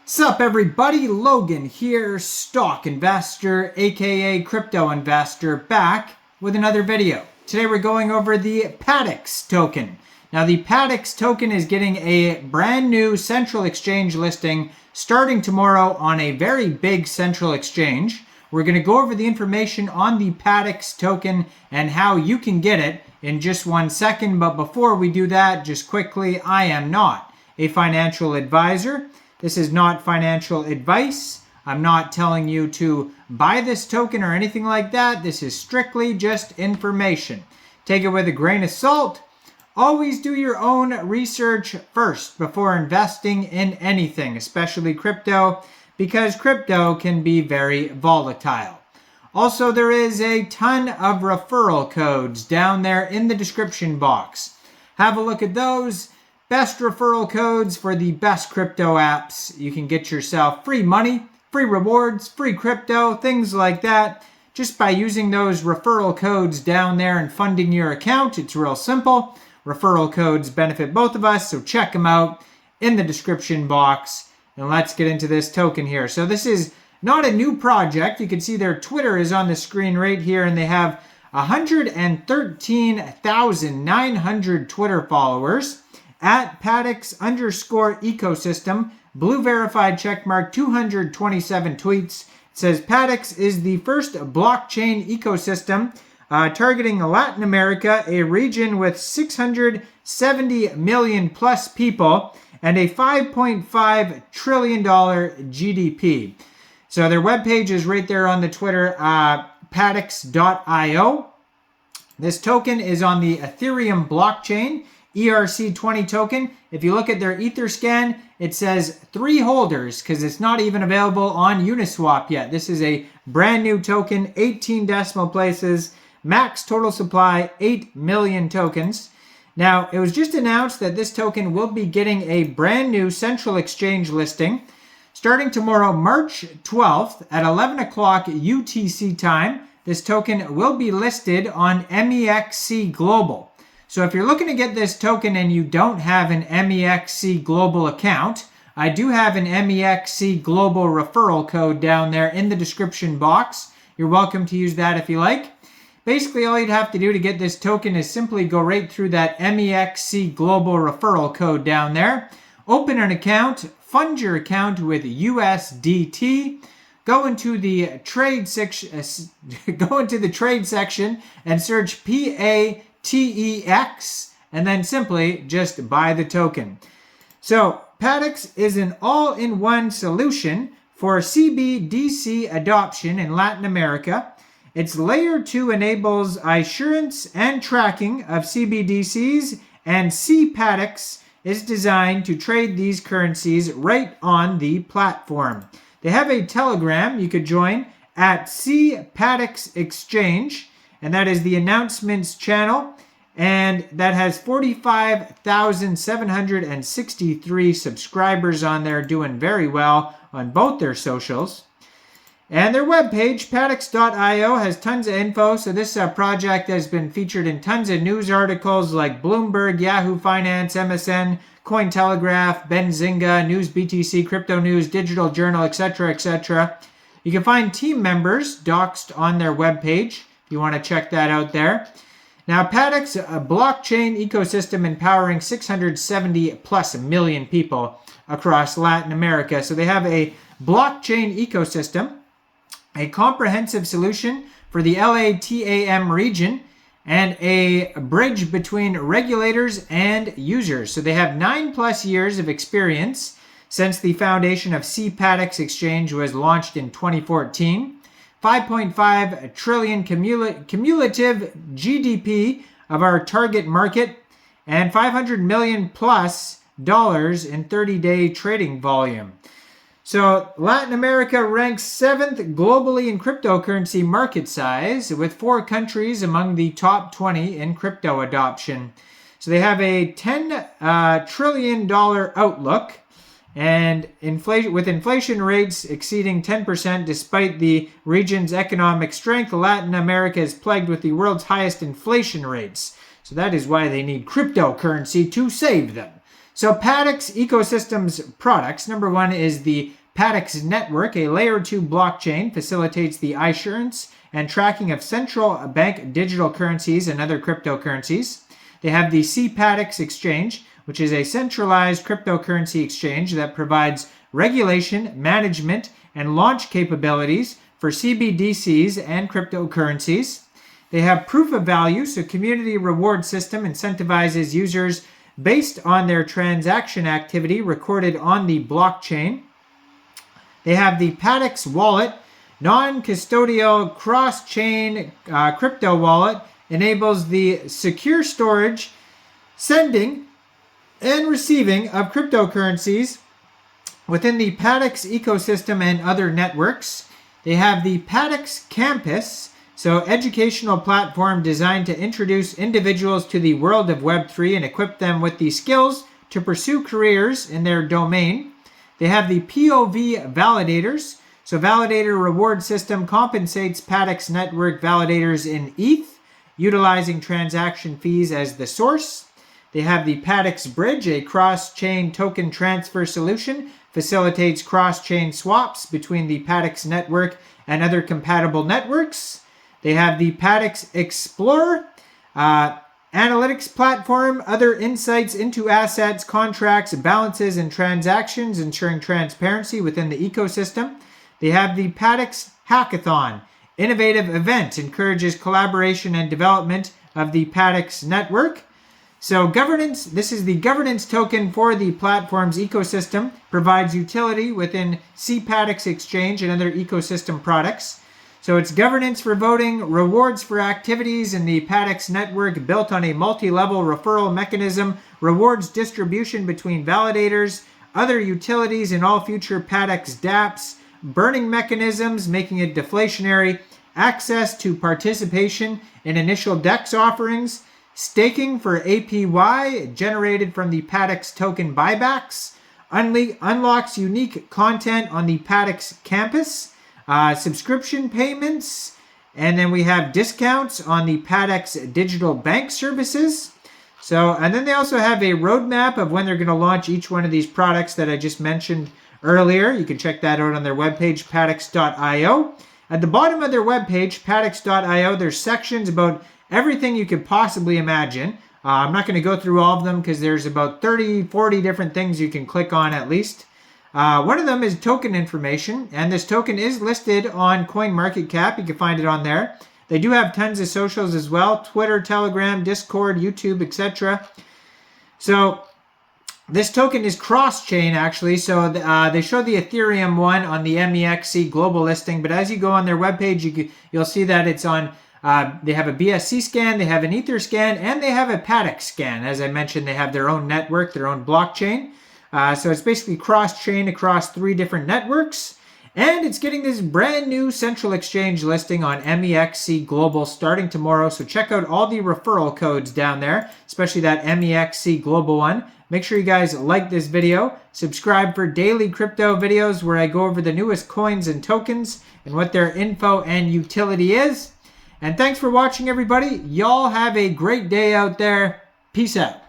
Sup everybody, Logan here, stock investor, aka crypto investor, back with another video. Today we're going over the Patex token. Now the Patex token is getting a brand new central exchange listing starting tomorrow on a very big central exchange. We're going to go over the information on the Patex token and how you can get it in just 1 second. But before we do that, just quickly, I am not a financial advisor. This is not financial advice. I'm not telling you to buy this token or anything like that. This is strictly just information. Take it with a grain of salt. Always do your own research first before investing in anything, especially crypto, because crypto can be very volatile. Also, there is a ton of referral codes down there in the description box. Have a look at those. Best referral codes for the best crypto apps. You can get yourself free money, free rewards, free crypto, things like that, just by using those referral codes down there and funding your account. It's real simple. Referral codes benefit both of us, so check them out in the description box. And let's get into this token here. So this is not a new project. You can see their Twitter is on the screen right here, and they have 113,900 Twitter followers. At Patex_ecosystem, blue verified checkmark, 227 tweets. It says Patex is the first blockchain ecosystem targeting Latin America, a region with 670 million plus people and a $5.5 trillion GDP. So their webpage is right there on the Twitter, Patex.io. This token is on the Ethereum blockchain. ERC20 token. If you look at their Etherscan, it says 3 holders because it's not even available on Uniswap yet. This is a brand new token, 18 decimal places, max total supply, 8 million tokens. Now, it was just announced that this token will be getting a brand new central exchange listing starting tomorrow, March 12th at 11 o'clock UTC time. This token will be listed on Mexc Global. So if you're looking to get this token and you don't have an Mexc Global account, I do have an Mexc Global referral code down there in the description box. You're welcome to use that if you like. Basically, all you'd have to do to get this token is simply go right through that Mexc Global referral code down there. Open an account, fund your account with USDT. Go into the trade section, and search KCEX, and then simply just buy the token. So Paddock is an all-in-one solution for CBDC adoption in Latin America. Its layer 2 enables assurance and tracking of CBDCs, and Patex is designed to trade these currencies right on the platform. They have a Telegram you could join at Patex Exchange, and that is the announcements channel, and that has 45,763 subscribers on there, doing very well on both their socials. And their webpage, Patex.io, has tons of info. So this project has been featured in tons of news articles like Bloomberg, Yahoo Finance, MSN, Cointelegraph, Benzinga, News BTC, Crypto News, Digital Journal, etc., etc. You can find team members doxed on their webpage. You want to check that out there. Now, Patex, a blockchain ecosystem empowering 670 plus million people across Latin America. So they have a blockchain ecosystem, a comprehensive solution for the LATAM region, and a bridge between regulators and users. So they have 9+ years of experience since the foundation of Patex Exchange was launched in 2014. 5.5 trillion cumulative GDP of our target market, and $500 million plus in 30-day trading volume. So Latin America ranks 7th globally in cryptocurrency market size, with 4 countries among the top 20 in crypto adoption. So they have a $10 trillion outlook, and with inflation rates exceeding 10% despite the region's economic strength, Latin America is plagued with the world's highest inflation rates. So that is why they need cryptocurrency to save them. So Patex ecosystem's products. Number one is the Patex network, a layer 2 blockchain, facilitates the issuance and tracking of central bank digital currencies and other cryptocurrencies. They have the Patex exchange, which is a centralized cryptocurrency exchange that provides regulation, management, and launch capabilities for CBDCs and cryptocurrencies. They have proof of value, so community reward system incentivizes users based on their transaction activity recorded on the blockchain. They have the Patex wallet, non-custodial cross-chain crypto wallet, enables the secure storage, sending, and receiving of cryptocurrencies within the Patex ecosystem and other networks. They have the Patex Campus, so educational platform designed to introduce individuals to the world of Web3 and equip them with the skills to pursue careers in their domain. They have the POV validators, so validator reward system compensates Patex network validators in ETH, utilizing transaction fees as the source. They have the Patex Bridge, a cross-chain token transfer solution, facilitates cross-chain swaps between the Patex network and other compatible networks. They have the Patex Explorer, analytics platform, other insights into assets, contracts, balances, and transactions, ensuring transparency within the ecosystem. They have the Patex Hackathon, innovative event, encourages collaboration and development of the Patex network. So governance, this is the governance token for the platform's ecosystem, provides utility within Patex Exchange and other ecosystem products. So it's governance for voting, rewards for activities in the Patex network built on a multi-level referral mechanism, rewards distribution between validators, other utilities in all future Patex dApps, burning mechanisms making it deflationary, access to participation in initial DEX offerings, staking for APY generated from the Patex token buybacks, unlocks unique content on the Patex campus, subscription payments, and then we have discounts on the Patex digital bank services. So, and then they also have a roadmap of when they're going to launch each one of these products that I just mentioned earlier. You can check that out on their webpage, patex.io. At the bottom of their webpage, patex.io, there's sections about everything you could possibly imagine. I'm not going to go through all of them because there's about 30, 40 different things you can click on at least. One of them is token information, and this token is listed on CoinMarketCap. You can find it on there. They do have tons of socials as well, Twitter, Telegram, Discord, YouTube, etc. So this token is cross-chain actually, so they show the Ethereum one on the Mexc global listing, but as you go on their webpage, you'll see that it's on, they have a BSC scan, they have an Ether scan, and they have a Paddock scan. As I mentioned, they have their own network, their own blockchain. So it's basically cross-chain across 3 different networks. And it's getting this brand new central exchange listing on Mexc Global starting tomorrow. So check out all the referral codes down there, especially that Mexc Global one. Make sure you guys like this video. Subscribe for daily crypto videos where I go over the newest coins and tokens and what their info and utility is. And thanks for watching, everybody. Y'all have a great day out there. Peace out.